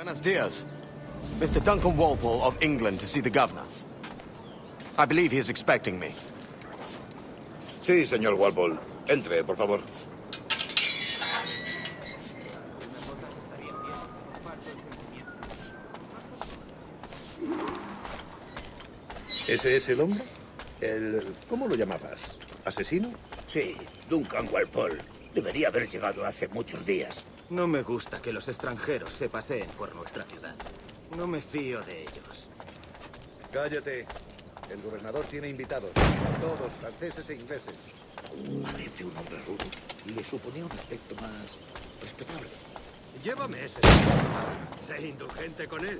Buenos dias. Mr. Duncan Walpole of England to see the governor. I believe he is expecting me. Sí, señor Walpole. Entre, por favor. ¿Ese es el hombre? ¿Cómo lo llamabas? ¿Asesino? Sí, Duncan Walpole. Debería haber llegado hace muchos días. No me gusta que los extranjeros se paseen por nuestra ciudad. No me fío de ellos. Cállate. El gobernador tiene invitados. Todos franceses e ingleses. Parece un hombre rudo y le suponía un aspecto más respetable. Llévame ese. Sé indulgente con él.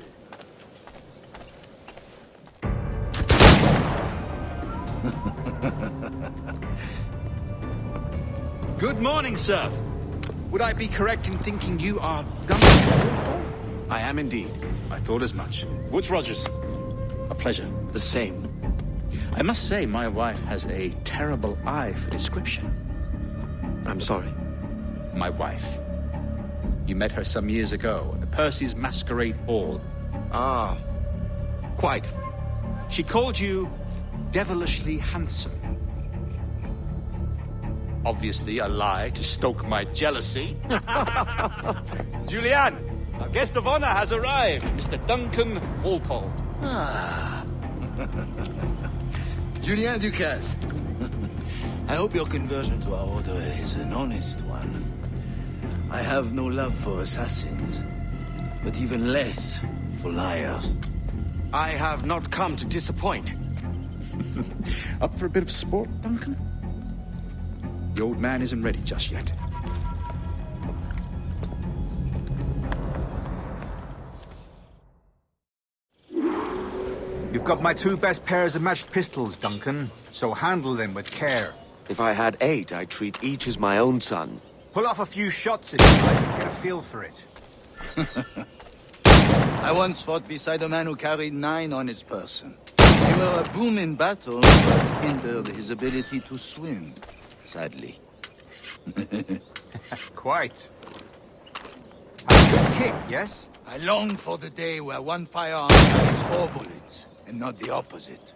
Good morning, sir. Would I be correct in thinking you are Duncan? I am indeed. I thought as much. Woods Rogers. A pleasure. The same. I must say, my wife has a terrible eye for description. I'm sorry. My wife. You met her some years ago at the Percy's Masquerade Ball. Ah, quite. She called you devilishly handsome. Obviously a lie to stoke my jealousy. Julianne, our guest of honor has arrived, Mr. Duncan Walpole. Ah. Julien Ducasse. I hope your conversion to our order is an honest one. I have no love for assassins, but even less for liars. I have not come to disappoint. Up for a bit of sport, Duncan? The old man isn't ready just yet. You've got my two best pairs of matched pistols, Duncan, so handle them with care. If I had 8, I'd treat each as my own son. Pull off a few shots if you like and get a feel for it. I once fought beside a man who carried 9 on his person. They were a boom in battle, but hindered his ability to swim, sadly. Quite. A good kick, yes? I long for the day where one firearm carries 4 bullets, and not the opposite.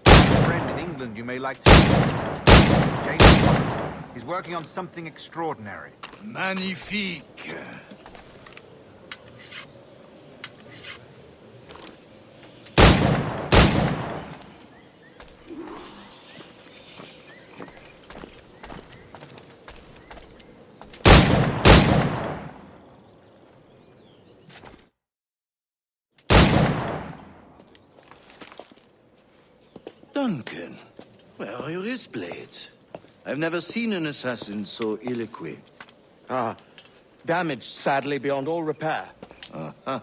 A friend in England you may like to meet. James Potter. He's working on something extraordinary. Magnifique. Duncan, where are your wrist blades? I've never seen an assassin so ill-equipped. Ah, damaged sadly beyond all repair. Uh-huh.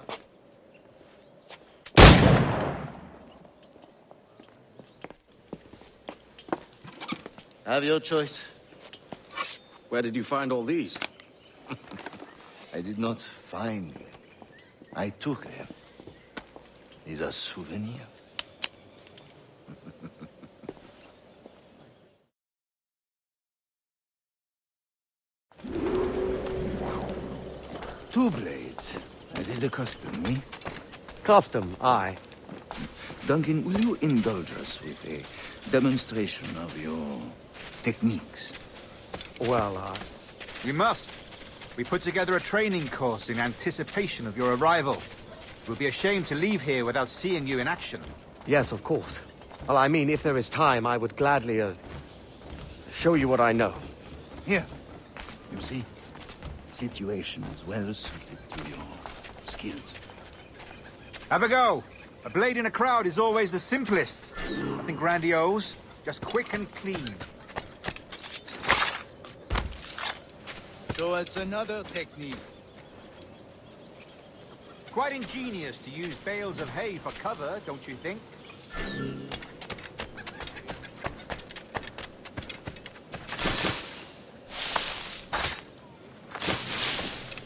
Have your choice. Where did you find all these? I did not find them. I took them. These are souvenirs. Two blades, as is the custom, eh? Custom, aye. Duncan, will you indulge us with a demonstration of your techniques? Well, We must. We put together a training course in anticipation of your arrival. It would be a shame to leave here without seeing you in action. yes, of course. Well, I mean, if there is time, I would gladly, show you what I know. Here. You see, situation is well suited to your skills. Have a go. A blade in a crowd is always the simplest. Nothing grandiose, just quick and clean. Show us another technique. Quite ingenious to use bales of hay for cover, don't you think?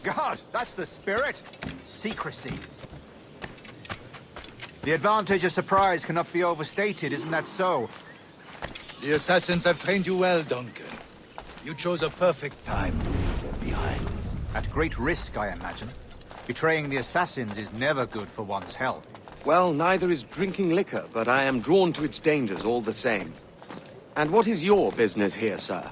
God, that's the spirit. Secrecy. The advantage of surprise cannot be overstated, isn't that so? The assassins have trained you well, Duncan. You chose a perfect time to leave them behind. At great risk, I imagine. Betraying the assassins is never good for one's health. Well, neither is drinking liquor, but I am drawn to its dangers all the same. And what is your business here, sir?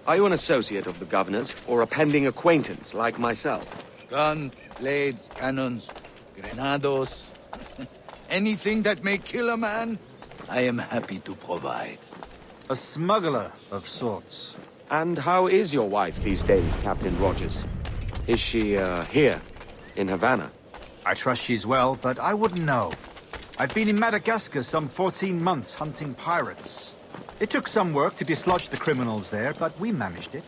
Are you an associate of the governor's, or a pending acquaintance like myself? Guns, blades, cannons, grenados. Anything that may kill a man, I am happy to provide. A smuggler of sorts. And how is your wife these days, Captain Rogers? Is she, here, in Havana? I trust she's well, but I wouldn't know. I've been in Madagascar some 14 months hunting pirates. It took some work to dislodge the criminals there, but we managed it.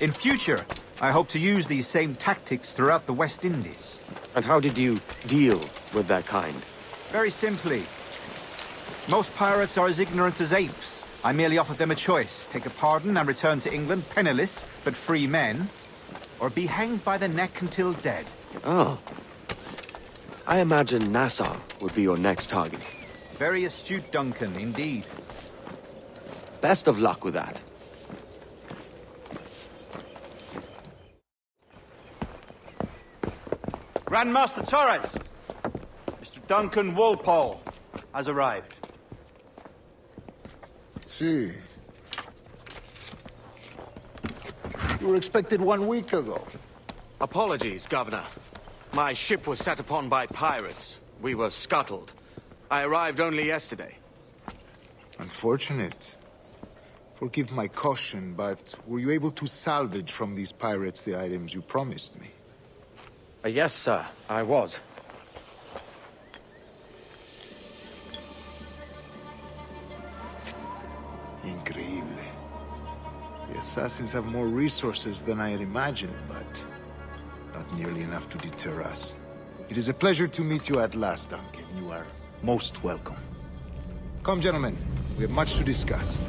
In future, I hope to use these same tactics throughout the West Indies. And how did you deal with their kind? Very simply. Most pirates are as ignorant as apes. I merely offered them a choice. Take a pardon and return to England penniless, but free men. Or be hanged by the neck until dead. Oh. I imagine Nassau would be your next target. Very astute, Duncan, indeed. Best of luck with that. Grandmaster Torres! Mr. Duncan Walpole has arrived. See. You were expected 1 week ago. Apologies, Governor. My ship was set upon by pirates. We were scuttled. I arrived only yesterday. Unfortunate. Forgive my caution, but were you able to salvage from these pirates the items you promised me? Yes, sir, I was. Increíble. The assassins have more resources than I had imagined, but not nearly enough to deter us. It is a pleasure to meet you at last, Duncan. You are most welcome. Come, gentlemen. We have much to discuss.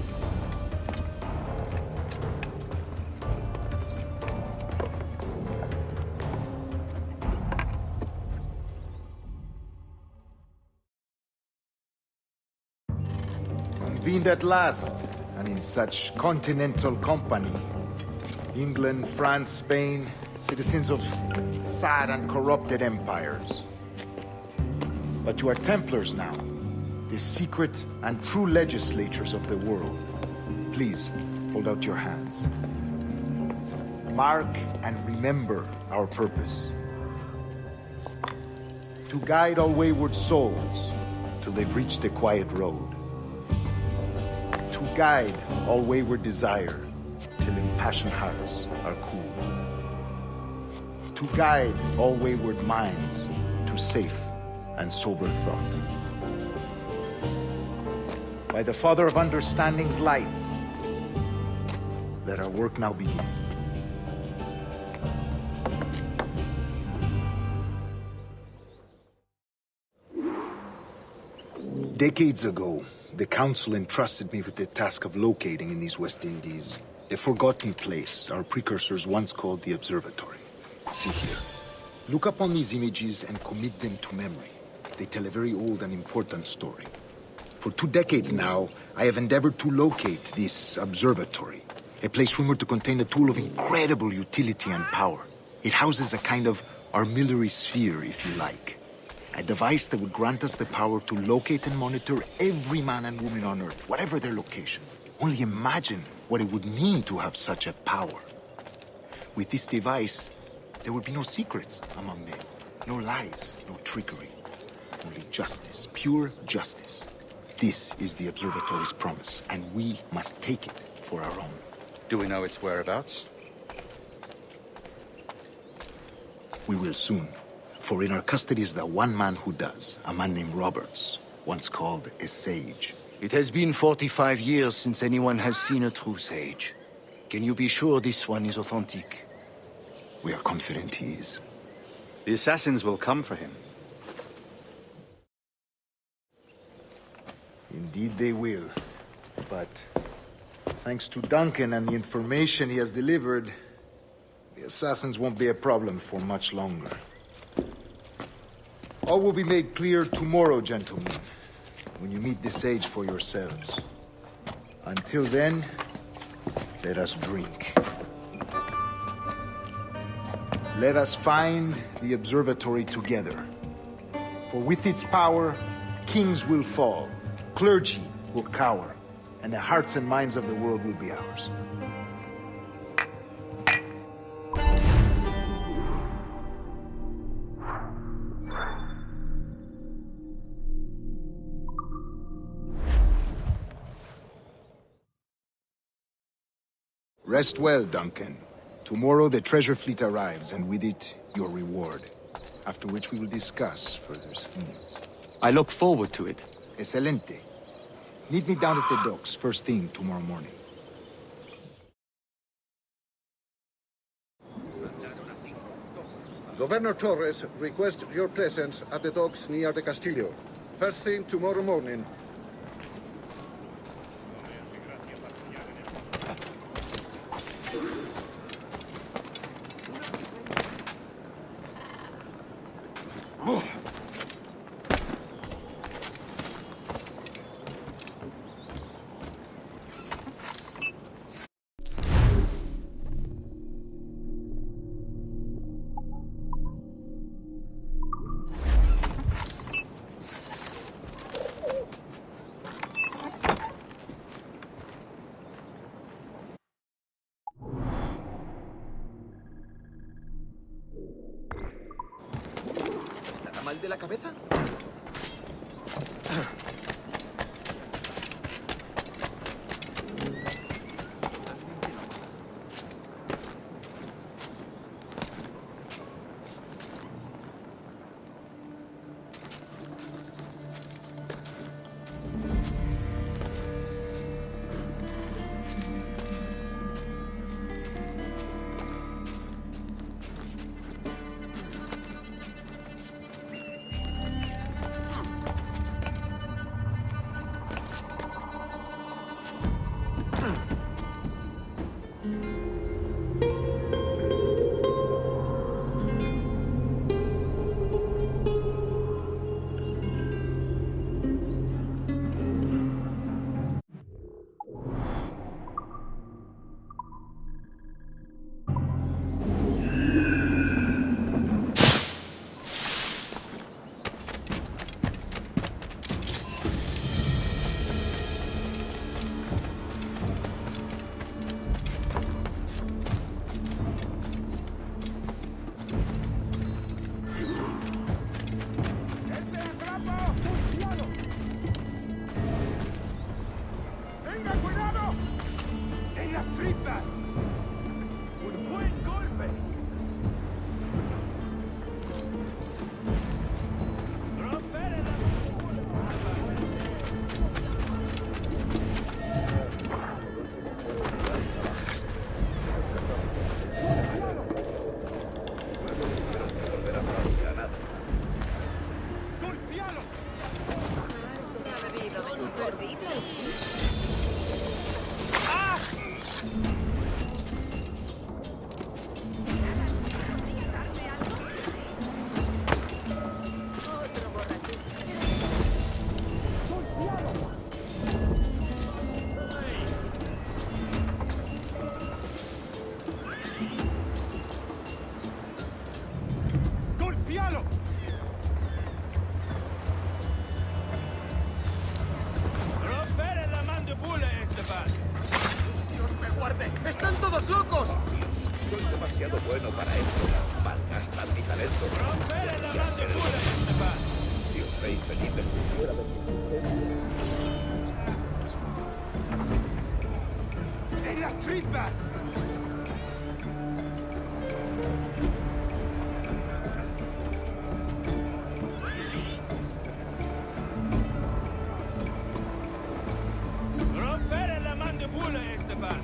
Convened at last, and in such continental company. England, France, Spain, citizens of sad and corrupted empires. But you are Templars now, the secret and true legislators of the world. Please, hold out your hands. Mark and remember our purpose. To guide all wayward souls till they've reached the quiet road. To guide all wayward desire till impassioned hearts are cool. To guide all wayward minds to safe and sober thought. By the Father of Understanding's light, let our work now begin. Decades ago, the Council entrusted me with the task of locating in these West Indies a forgotten place our precursors once called the Observatory. See here. Look upon these images and commit them to memory. They tell a very old and important story. For 2 decades now, I have endeavored to locate this observatory, a place rumored to contain a tool of incredible utility and power. It houses a kind of armillary sphere, if you like. A device that would grant us the power to locate and monitor every man and woman on Earth, whatever their location. Only imagine what it would mean to have such a power. With this device, there would be no secrets among men, no lies, no trickery. Only justice, pure justice. This is the Observatory's promise, and we must take it for our own. Do we know its whereabouts? We will soon. For in our custody is the one man who does, a man named Roberts, once called a sage. It has been 45 years since anyone has seen a true sage. Can you be sure this one is authentic? We are confident he is. The assassins will come for him. Indeed they will. But thanks to Duncan and the information he has delivered, the assassins won't be a problem for much longer. All will be made clear tomorrow, gentlemen, when you meet the sage for yourselves. Until then, let us drink. Let us find the observatory together. For with its power, kings will fall, clergy will cower, and the hearts and minds of the world will be ours. Rest well, Duncan. Tomorrow the treasure fleet arrives, and with it, your reward. After which we will discuss further schemes. I look forward to it. Excelente. Meet me down at the docks first thing tomorrow morning. Governor Torres requests your presence at the docks near the Castillo. First thing tomorrow morning. ¿Estará mal de la cabeza? ¡Están todos locos! Soy demasiado bueno para esto. Malgastan mi talento. Debería ser si el rey Felipe fuera de mi... ¡En las tripas! ¡Romper la mandíbula, Esteban!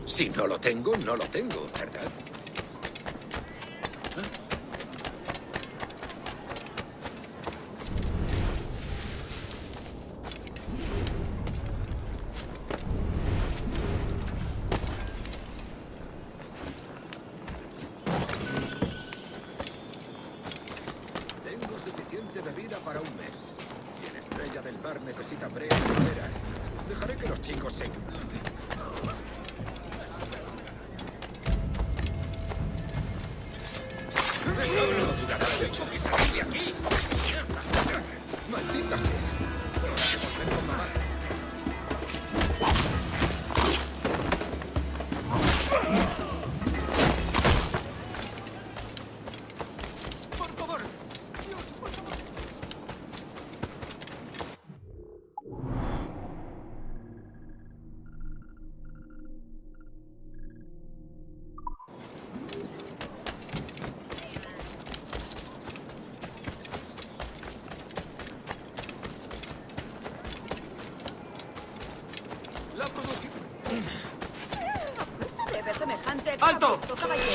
Si no lo tengo, no lo tengo, ¿verdad? Tengo suficiente bebida para un mes. Si el estrella del bar necesita brea y madera, dejaré que los chicos se... No durará mucho que salís de aquí. Maldita sea. Ven con mamá. Por favor. Dios, por favor. La producción. Se debe semejante ¡Alto! caballero.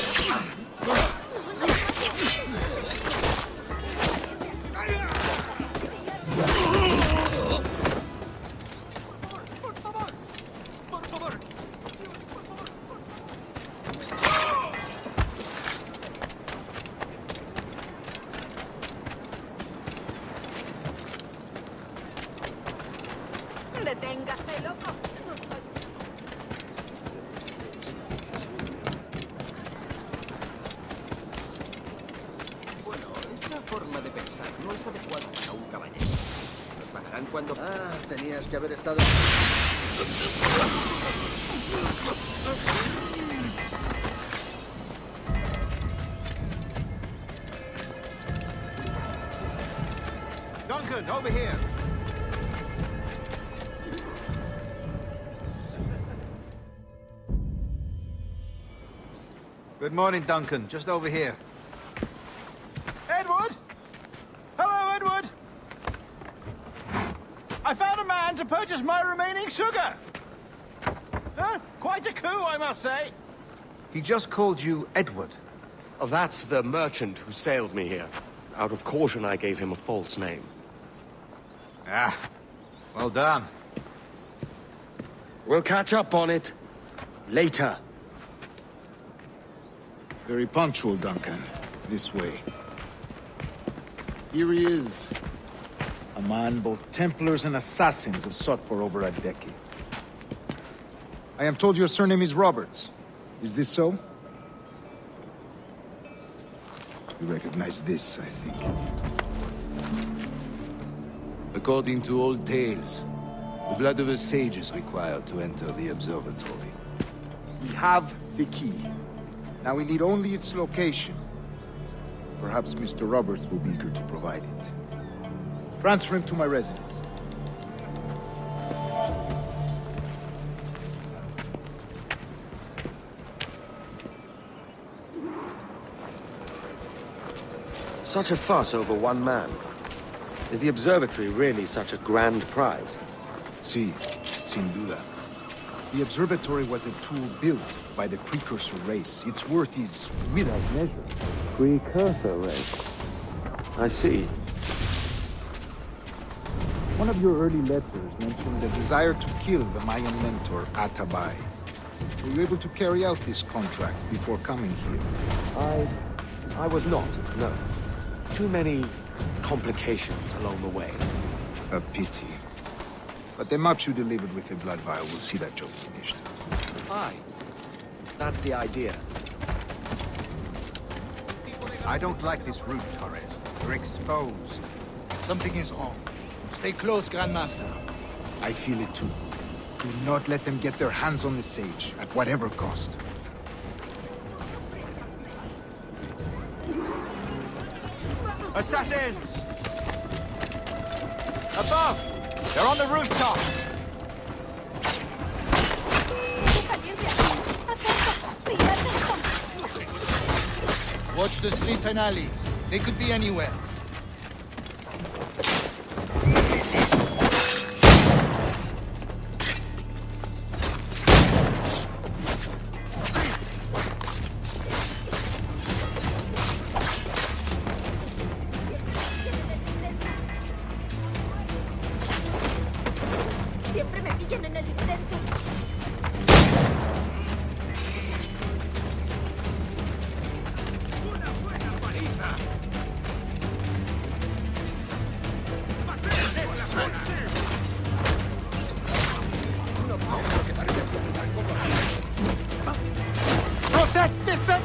Por favor. Por favor. Dios, por favor. Deténgase, loco. Bueno, esta forma de pensar no es adecuada para un caballero. Nos pagarán cuando... Ah, tenías que haber estado... Duncan, over here. Good morning, Duncan. Just over here. Edward? Hello, Edward! I found a man to purchase my remaining sugar! Huh? Quite a coup, I must say. He just called you Edward. Oh, that's the merchant who sailed me here. Out of caution, I gave him a false name. Ah, well done. We'll catch up on it later. Very punctual, Duncan. This way. Here he is. A man both Templars and Assassins have sought for over a decade. I am told your surname is Roberts. Is this so? You recognize this, I think. According to old tales, the blood of a sage is required to enter the observatory. We have the key. Now we need only its location. Perhaps Mr. Roberts will be eager to provide it. Transfer him to my residence. Such a fuss over one man. Is the observatory really such a grand prize? Sí, sin duda. The observatory was a tool built by the precursor race. Its worth is without measure. Precursor race. I see. One of your early letters mentioned the desire to kill the Mayan mentor, Atabay. Were you able to carry out this contract before coming here? I was not, no. Too many complications along the way. A pity. But the maps you delivered with the blood vial will see that job finished. Aye. That's the idea. I don't like this route, Torres. We're exposed. Something is wrong. Stay close, Grandmaster. I feel it too. Do not let them get their hands on the sage, at whatever cost. Assassins! Above! They're on the rooftops! Watch the streets and alleys. They could be anywhere. Tienen el intento. Protect this up!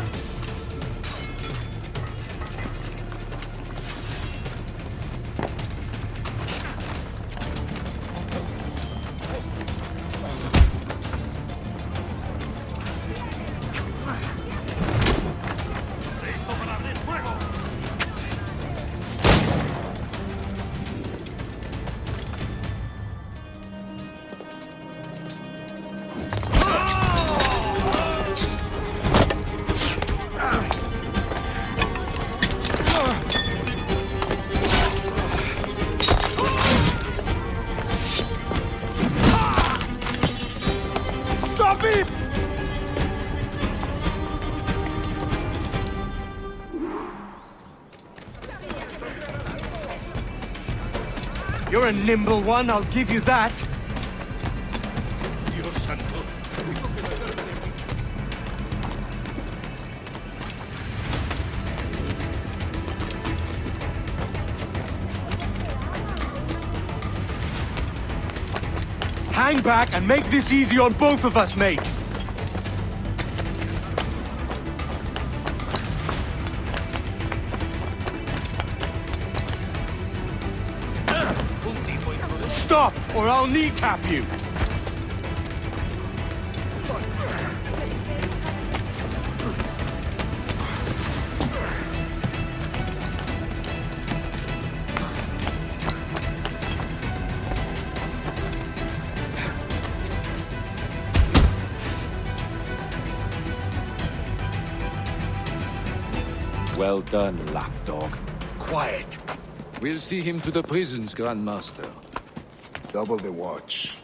Stop him! You're a nimble one, I'll give you that. Dios santo. Hang back and make this easy on both of us, mate. Stop, or I'll kneecap you. Well done, lapdog. Quiet. We'll see him to the prisons, Grandmaster. Double the watch.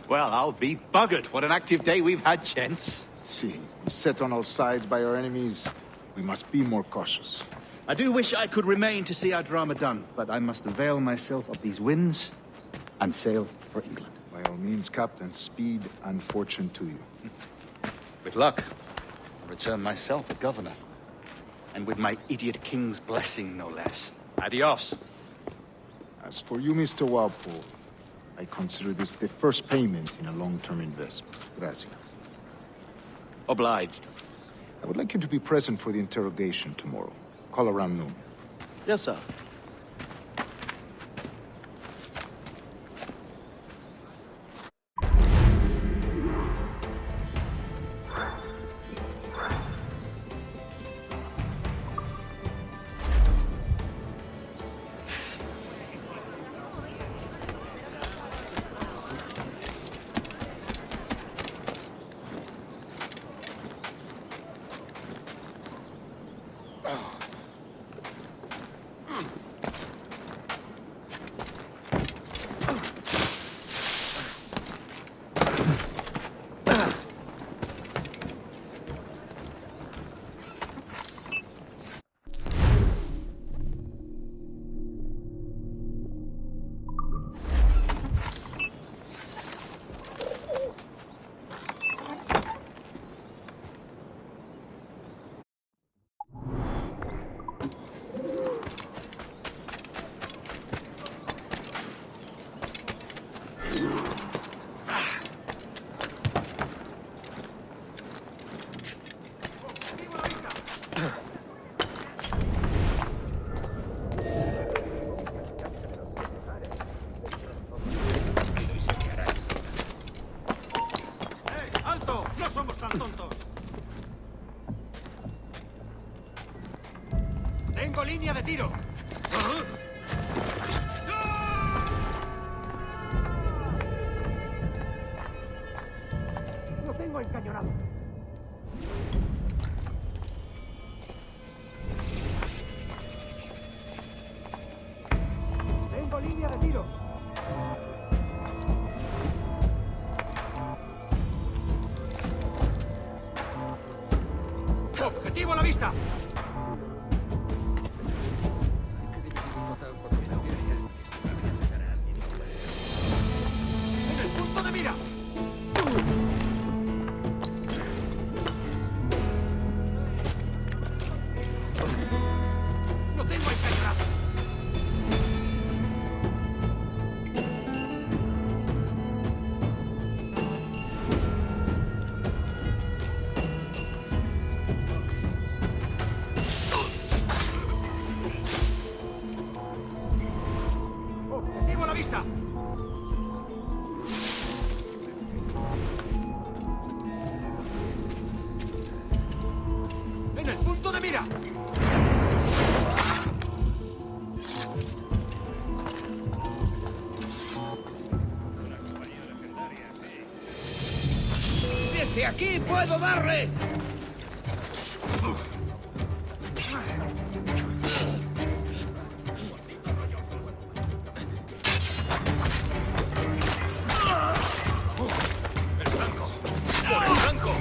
Well, I'll be buggered. What an active day we've had, gents. See, set on all sides by our enemies. We must be more cautious. I do wish I could remain to see our drama done, but I must avail myself of these winds and sail for England. By all means, Captain, speed and fortune to you. With luck, I'll return myself a governor. And with my idiot king's blessing, no less. Adios. As for you, Mr. Walpole, I consider this the first payment in a long-term investment. Gracias. Obliged. I would like you to be present for the interrogation tomorrow. Call around noon. Yes, sir. Tengo línea de tiro. Lo tengo encañonado. Tengo línea de tiro. Objetivo a la vista. mira! ¡Lo tengo encargado! ¡Tengo a la vista! ¡En el punto de mira! ¡Desde aquí puedo darle! ¡El blanco! ¡Por el blanco!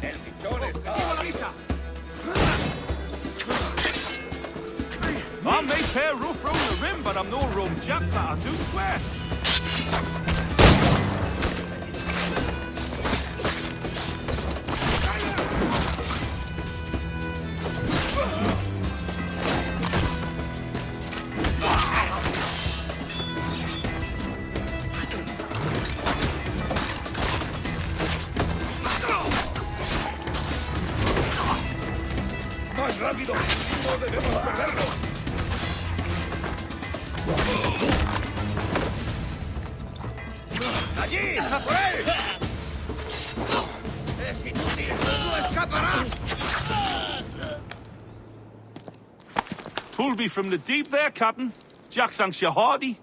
¡El pinchón está a la vista! I may tear rough round the rim, but I'm no rum jack that I do swear. ¡Más rápido! ¡No debemos perderlo! ¡Allí! ¡A por él! ¡Es inútil! ¡No escaparás! Pulled me from the deep there, Captain. Jack thanks you hearty.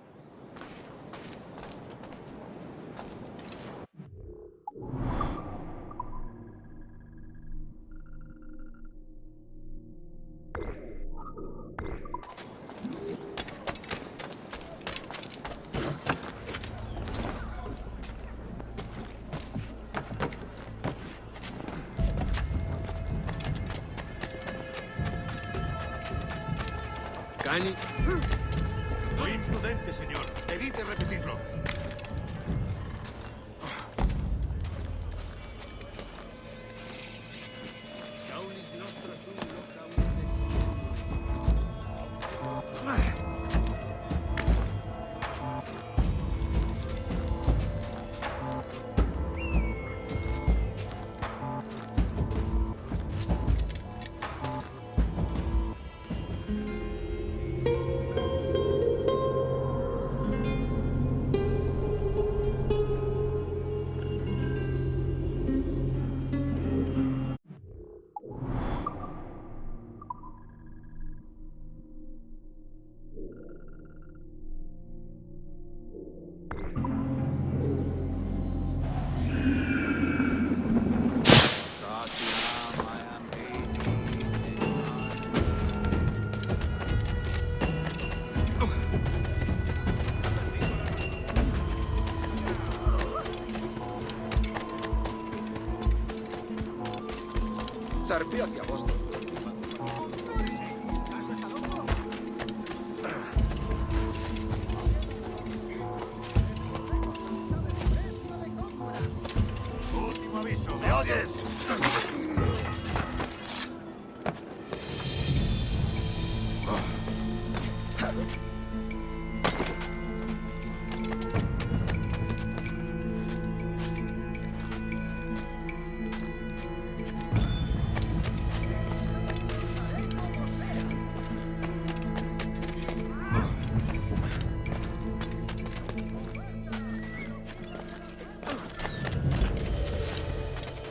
Muy imprudente, señor. Evite repetirlo. Zarpé hacia Boston. Último aviso. ¿Me oyes?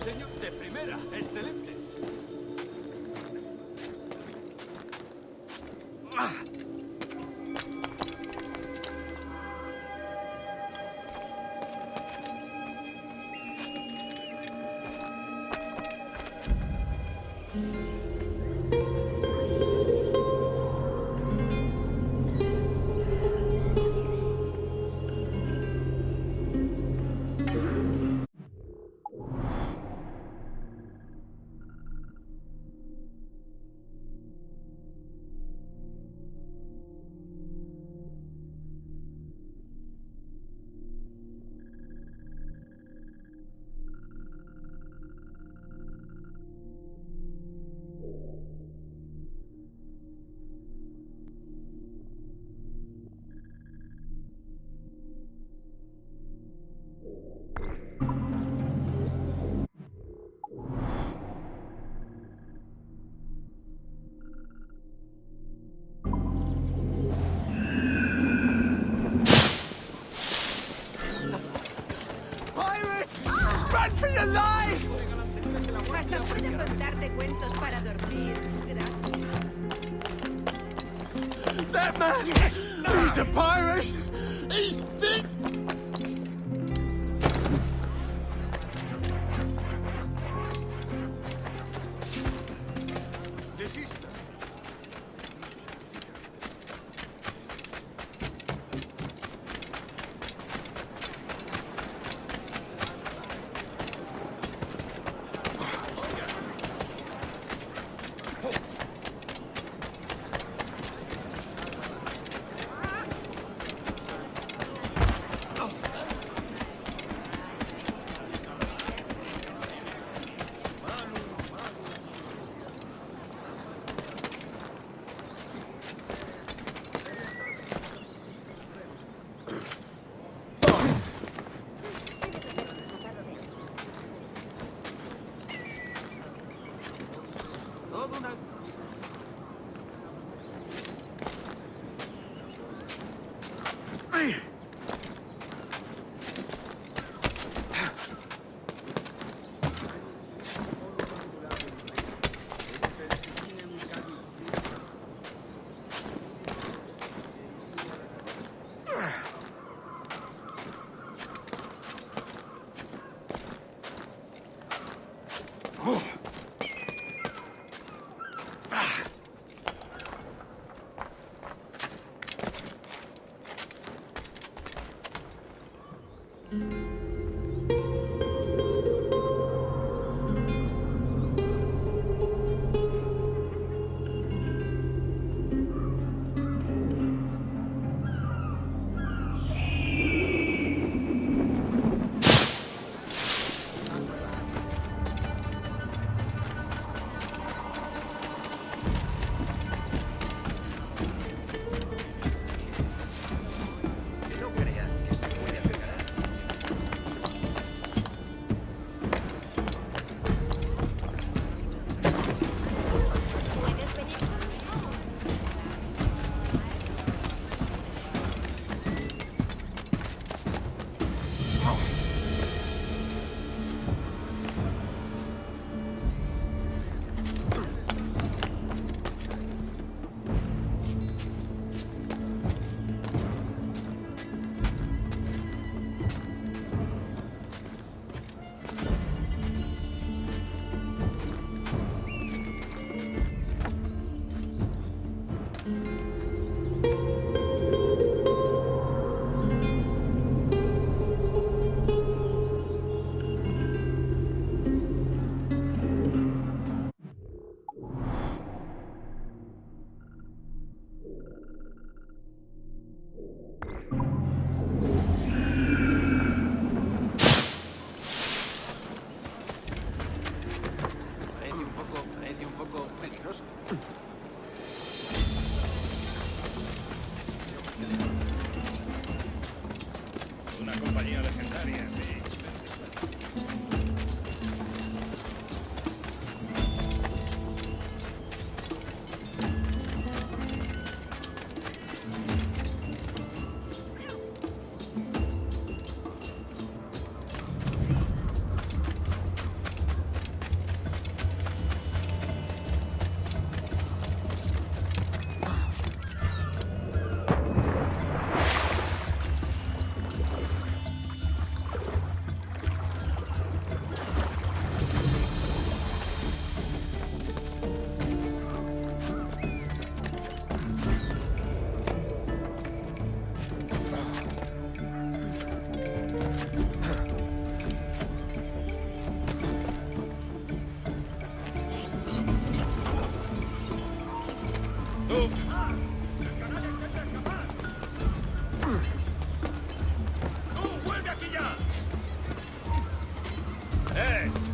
Señor, de primera. Excelente. Run for your lives! Hasta puedo contarte cuentos para dormir. Gracias. That man! He's a pirate! He's thick!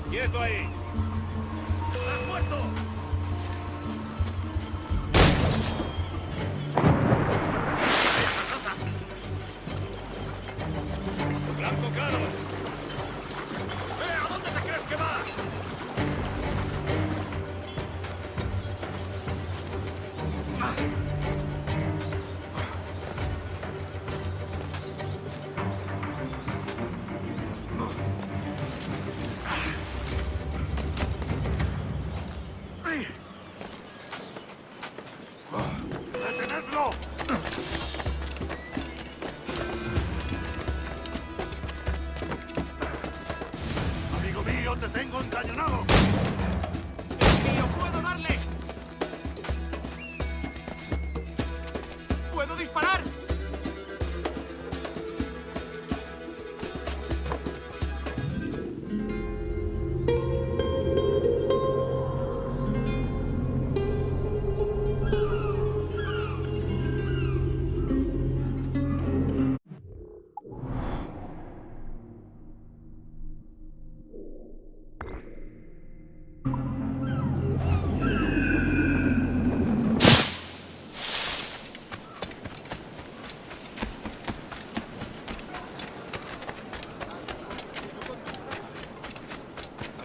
¡Quieto ahí! ¡Has muerto! ¡Blanco claro! ¿A dónde te crees que vas? te tengo encañonado. ¡Mío, puedo darle! ¡Puedo disparar!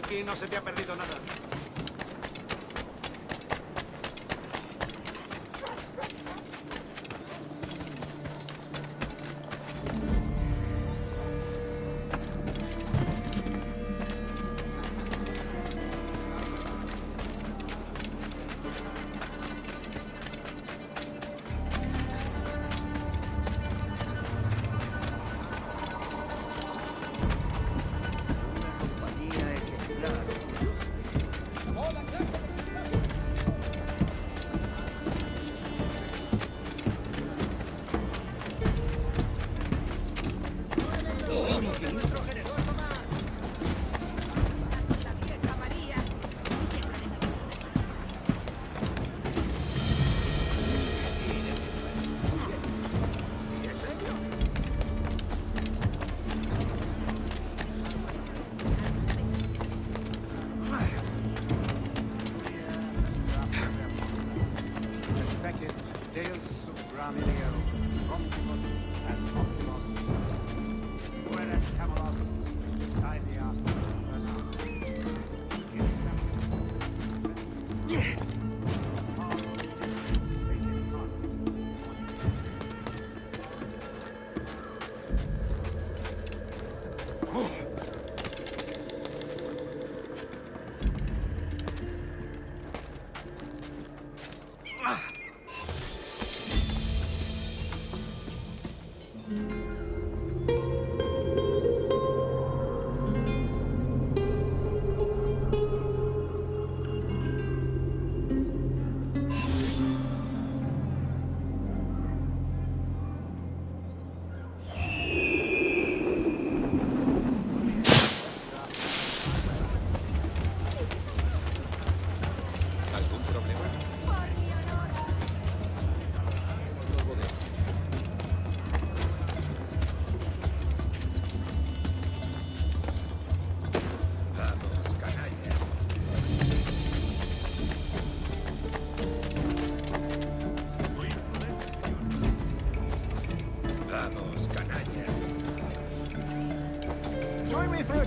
Aquí no se te ha perdido nada.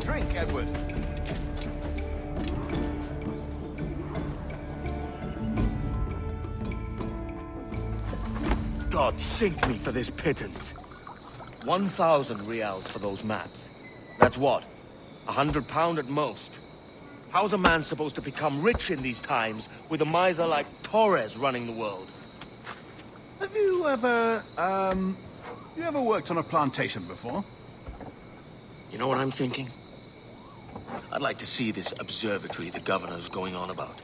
Drink, Edward. God sink me for this pittance. 1,000 reals for those maps. That's what? £100 at most. How's a man supposed to become rich in these times with a miser like Torres running the world? Have you ever, worked on a plantation before? You know what I'm thinking? I'd like to see this observatory the governor's going on about.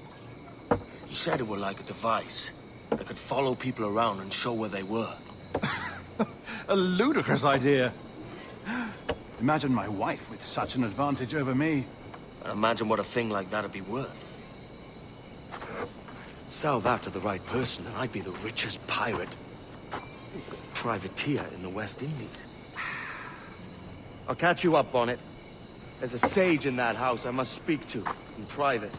He said it were like a device that could follow people around and show where they were. A ludicrous idea. Imagine my wife with such an advantage over me. And imagine what a thing like that'd be worth. Sell that to the right person and I'd be the richest pirate. Privateer in the West Indies. I'll catch you up, Bonnet. There's a sage in that house I must speak to, in private.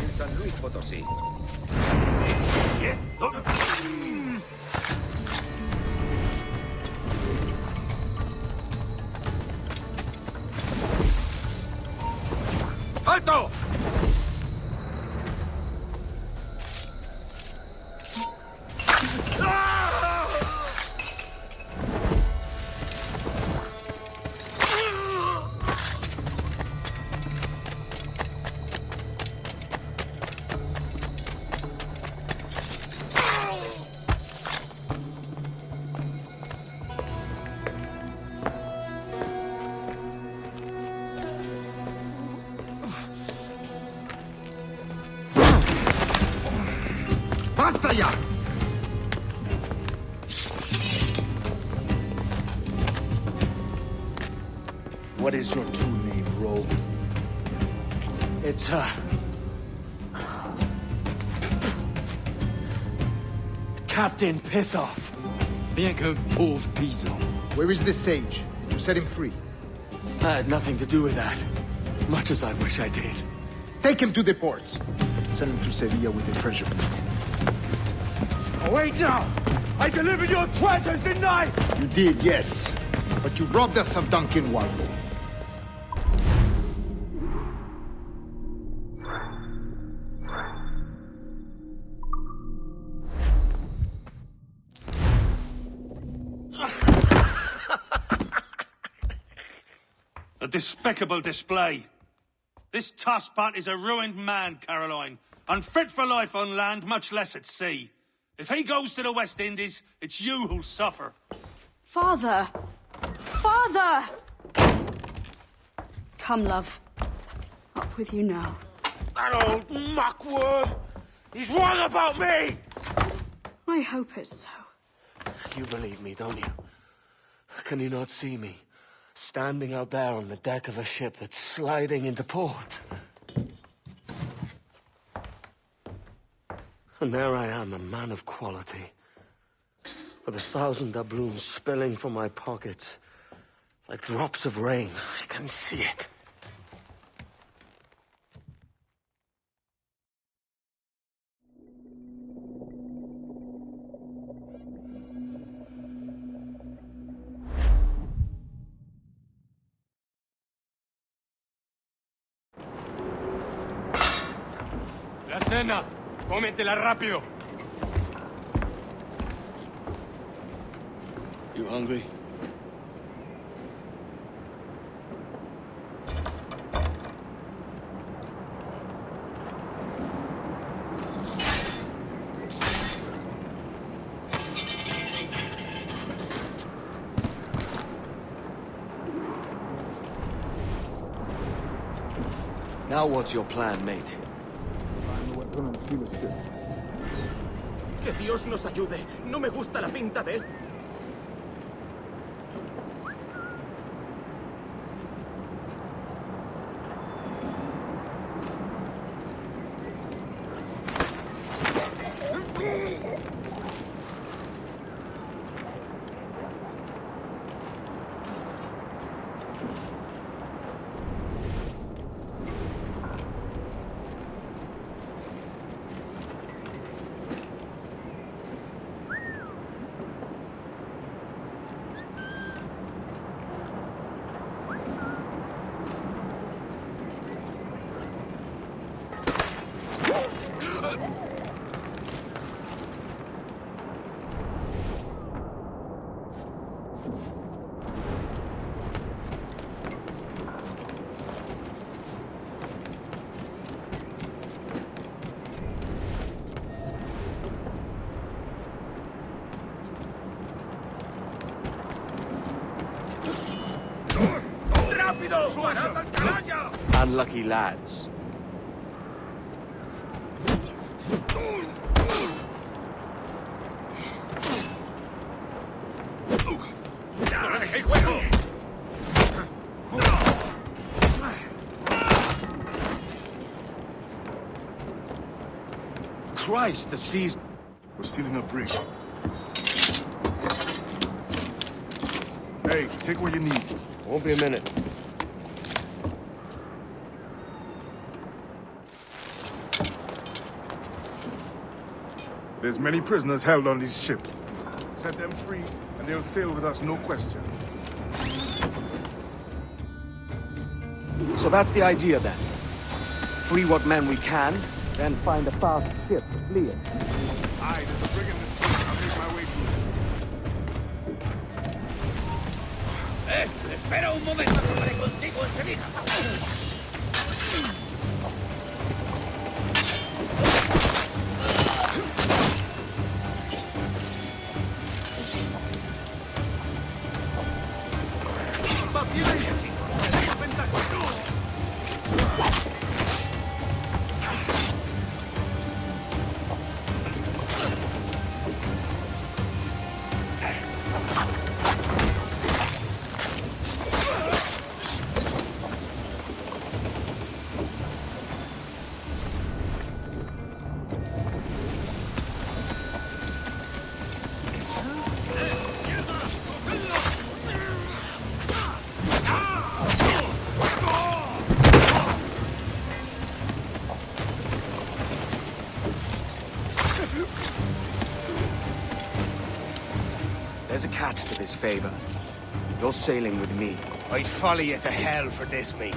En San Luis Potosí. ¡Alto! ¡Basta ya! What is your true name, rogue? It's, Captain Pissoff. Bien que pauvre paysan. Where is the sage? Did you set him free? I had nothing to do with that. Much as I wish I did. Take him to the ports. Send him to Sevilla with the treasure plate. Oh, wait now! I delivered your treasures, didn't I? You did, yes. But you robbed us of Duncan Walpole. A despicable display. This tosspot is a ruined man, Caroline. Unfit for life on land, much less at sea. If he goes to the West Indies, it's you who'll suffer. Father! Father! Come, love. Up with you now. That old muckworm! He's wrong about me! I hope it's so. You believe me, don't you? Can you not see me? Standing out there on the deck of a ship that's sliding into port. And there I am, a man of quality. With 1,000 doubloons spilling from my pockets. Like drops of rain. I can see it. La cena. Cómetela rápido. You hungry? Now what's your plan, mate? Que Dios nos ayude. No me gusta la pinta de esto. Unlucky lads. Christ, the sea's... We're stealing a brig. Hey, take what you need. Won't be a minute. There's many prisoners held on these ships. Set them free, and they'll sail with us, no question. So that's the idea then. Free what men we can, then find a fast ship to flee it. Aye, there's a brig in this boat. I'll make my way through. Espera un momento, tomaré contigo enseguida. There's a catch to this favor. You're sailing with me. I'd follow you to hell for this, mate.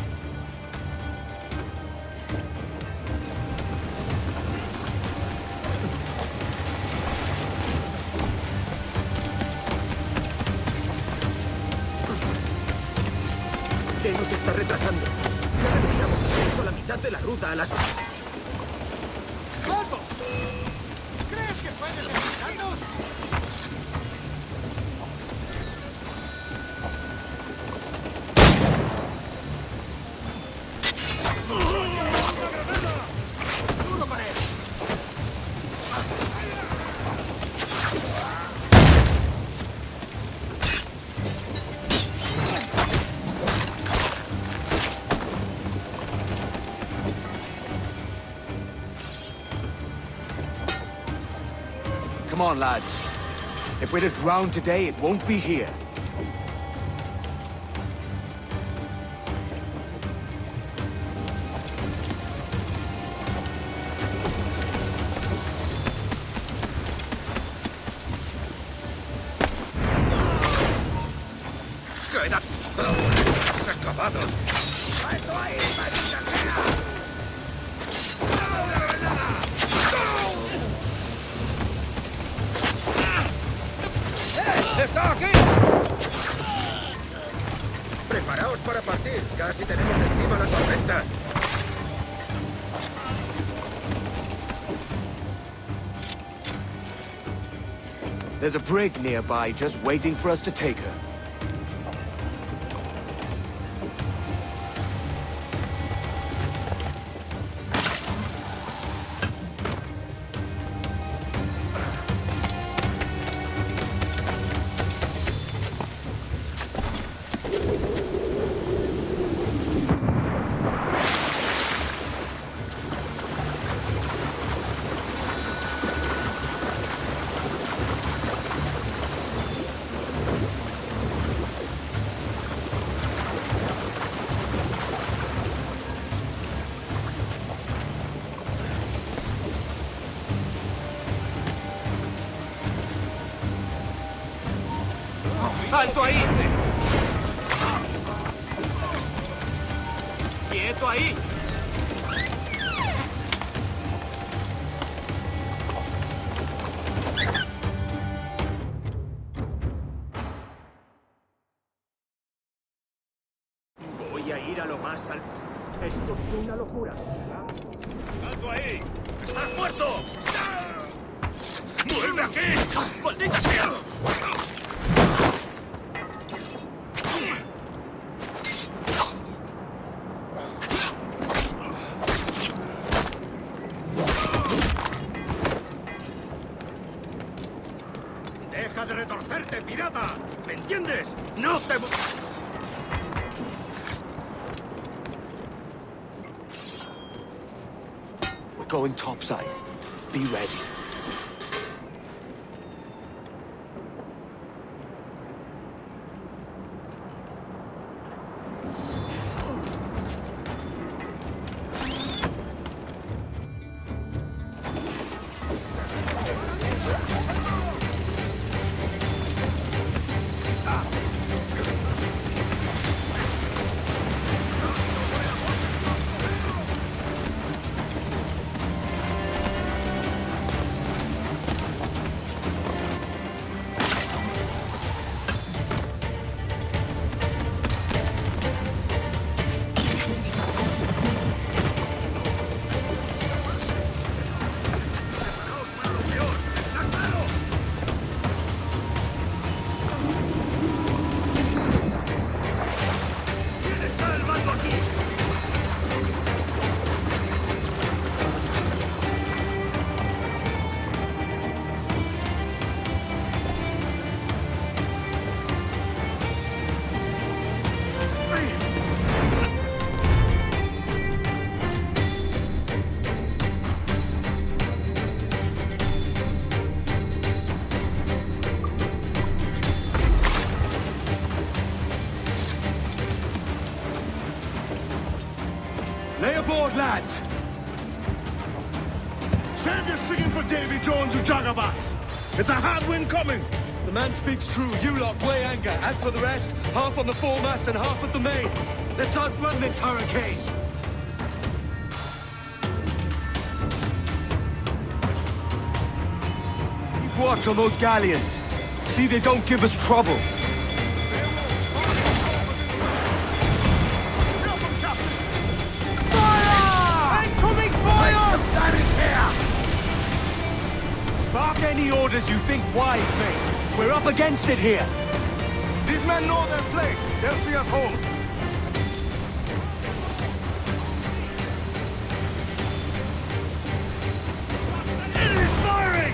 ¿Qué nos está retrasando? Ya deberíamos hecho la mitad de la ruta a las... ¡Vamos! ¿Crees que puedes evitarnos? ¡Duro con él! Come on, lads. If we're to drown today, it won't be here. ¡Queda todo! ¡Se ha acabado! ¡Alto ahí, maldita sea! ¡Dame una granada! ¡Está aquí! Preparaos para partir. Casi tenemos encima la tormenta. There's a brig nearby just waiting for us to take her. ¡Alto ahí! ¡Quieto ahí! Voy a ir a lo más alto. Esto es una locura. ¡Alto ahí! ¡Estás muerto! ¡Vuelve aquí! ¡Maldita sea! ¡Deja de retorcerte, pirata! ¿Me entiendes? ¡No te... We're going topside. Be ready. Lay aboard, lads! Save your singing for Davy Jones, you jagabats! It's a hard wind coming! The man speaks true. You lot weigh anchor. As for the rest, half on the foremast and half at the main. Let's outrun this hurricane! Keep watch on those galleons. See they don't give us trouble. Bark any orders you think wise, mate. We're up against it here. These men know their place. They'll see us home. Enemy firing!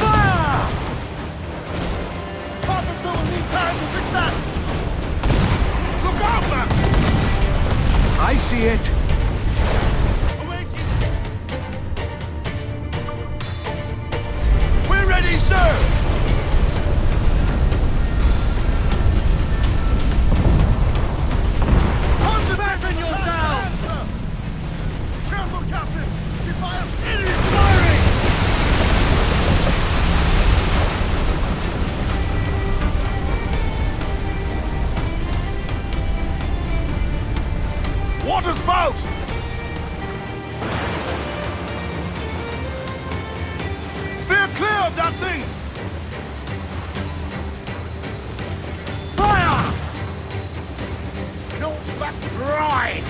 Fire! Carpenter will need time to fix that! Look out, man! I see it. We're ready, sir! Fasten yourselves! Careful, Captain! He fires! Enemy firing! Water spout! Steer clear of that thing! Fire! No back ride!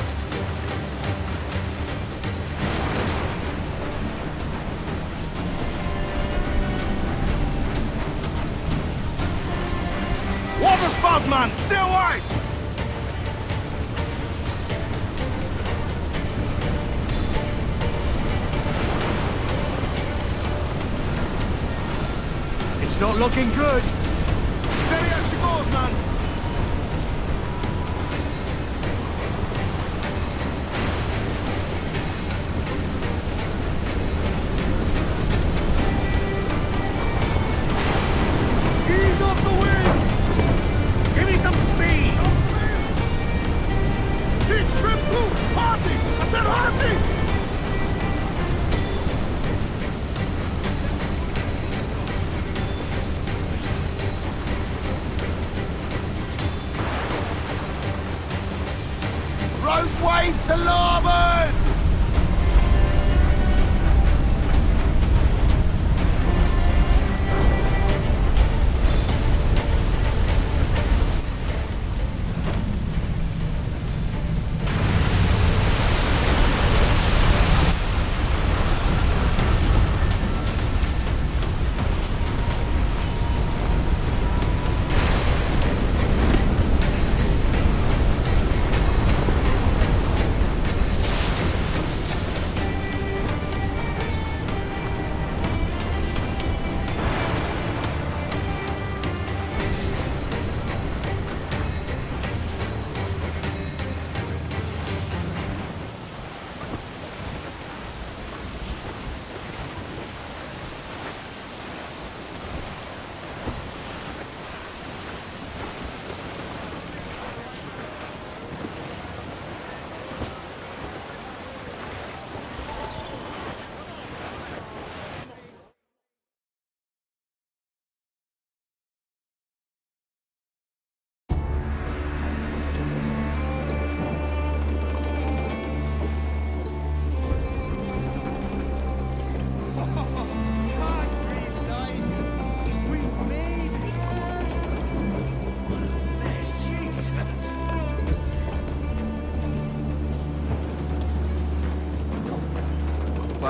Water spout, man! Stay wide! It's not looking good. Steady as she goes, man! Ease off the wind! Give me some speed! Sheets trim too! Hardy! I said Hardy! Road wave to larboard!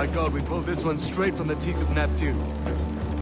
My god, we pulled this one straight from the teeth of Neptune.